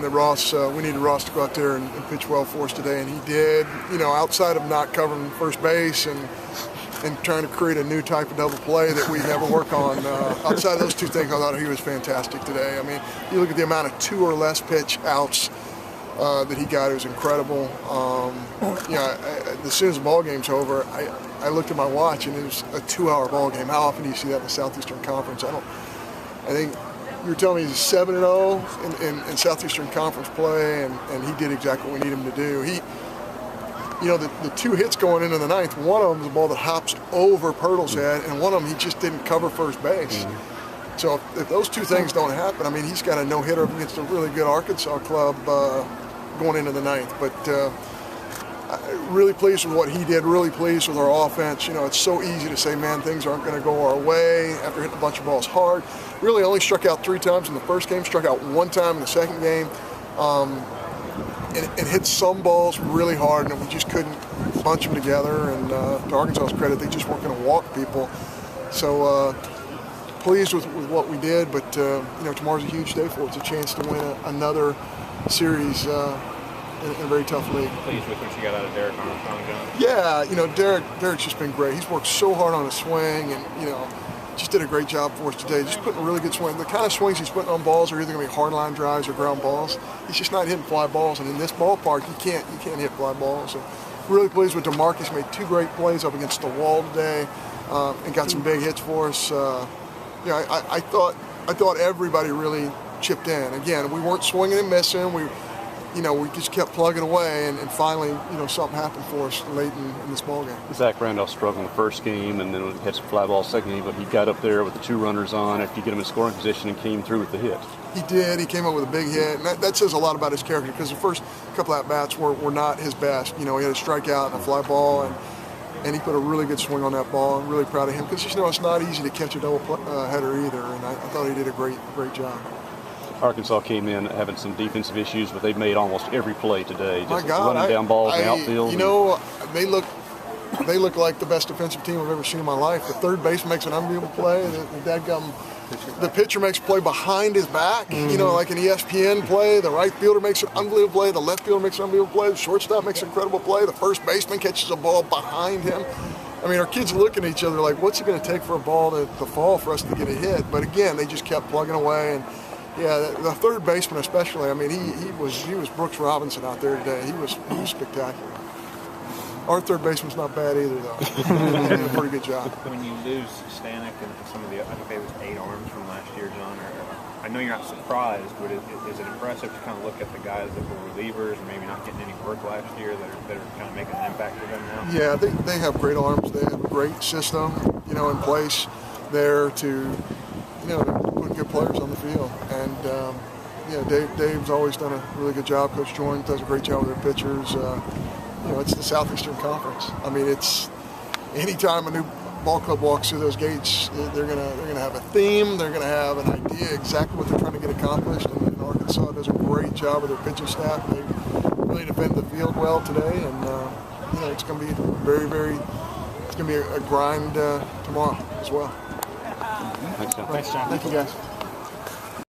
We needed Ross to go out there and pitch well for us today, and he did. You know, outside of not covering first base and trying to create a new type of double play that we never work on. Outside of those two things, I thought he was fantastic today. I mean, you look at the amount of 2 or less pitch outs that he got, it was incredible. As soon as the ball game's over, I looked at my watch and it was a 2-hour ball game. How often do you see that in the Southeastern Conference? I think you were telling me he's 7-0 in Southeastern Conference play, and he did exactly what we need him to do. The 2 hits going into the ninth, one of them is a ball that hops over Pirtle's head, and one of them he just didn't cover first base. So if those 2 things don't happen, I mean, he's got a no-hitter up against a really good Arkansas club going into the ninth. But really pleased with what he did, really pleased with our offense. You know, it's so easy to say, man, things aren't going to go our way after hitting a bunch of balls hard. Really only struck out 3 times in the first game, struck out 1 time in the second game. And hit some balls really hard, and we just couldn't bunch them together. And to Arkansas's credit, they just weren't going to walk people. So pleased with what we did, but tomorrow's a huge day for us. It's a chance to win another series in a very tough league. Pleased with what you got out of Derek Armstrong? Yeah, Derek's just been great. He's worked so hard on his swing, and just did a great job for us today. Just putting a really good swing. The kind of swings he's putting on balls are either going to be hard line drives or ground balls. He's just not hitting fly balls, and in this ballpark, you can't hit fly balls. So really pleased with DeMarcus. Made 2 great plays up against the wall today, and got some big hits for us. I thought everybody really chipped in. Again, we weren't swinging and missing. We just kept plugging away, and finally, something happened for us late in this ball game. Zach Randolph struggled in the first game, and then had some fly balls second game, but he got up there with the 2 runners on after you get him in scoring position and came through with the hit. He did. He came up with a big hit, and that says a lot about his character, because the first couple at-bats were not his best. He had a strikeout and a fly ball, and he put a really good swing on that ball. I'm really proud of him, because it's not easy to catch a double header either, and I thought he did a great job. Arkansas came in having some defensive issues, but they made almost every play today. My God, running down balls in the outfield. They look like the best defensive team I've ever seen in my life. The third baseman makes an unbelievable play. The pitcher makes a play behind his back, like an ESPN play. The right fielder makes an unbelievable play. The left fielder makes an unbelievable play. The shortstop makes an incredible play. The first baseman catches a ball behind him. I mean, our kids are looking at each other like, what's it going to take for a ball to fall for us to get a hit? But again, they just kept plugging away. And yeah, the third baseman especially, I mean, he was Brooks Robinson out there today. He was spectacular. Our third baseman's not bad either, though. He did a pretty good job. When you lose Stanek and some of the, I think it was 8 arms from last year, John, I know you're not surprised, but is it impressive to kind of look at the guys that were relievers and maybe not getting any work last year that are kind of making an impact for them now? Yeah, they have great arms. They have a great system, in place there to put good players on the field. And Dave's always done a really good job. Coach Joynes does a great job with their pitchers. It's the Southeastern Conference. I mean, it's anytime a new ball club walks through those gates, they're gonna have a theme. They're gonna have an idea exactly what they're trying to get accomplished. And Arkansas does a great job with their pitching staff. They really defend the field well today, and it's gonna be it's gonna be a grind tomorrow as well. Thanks, John. Thank you, guys.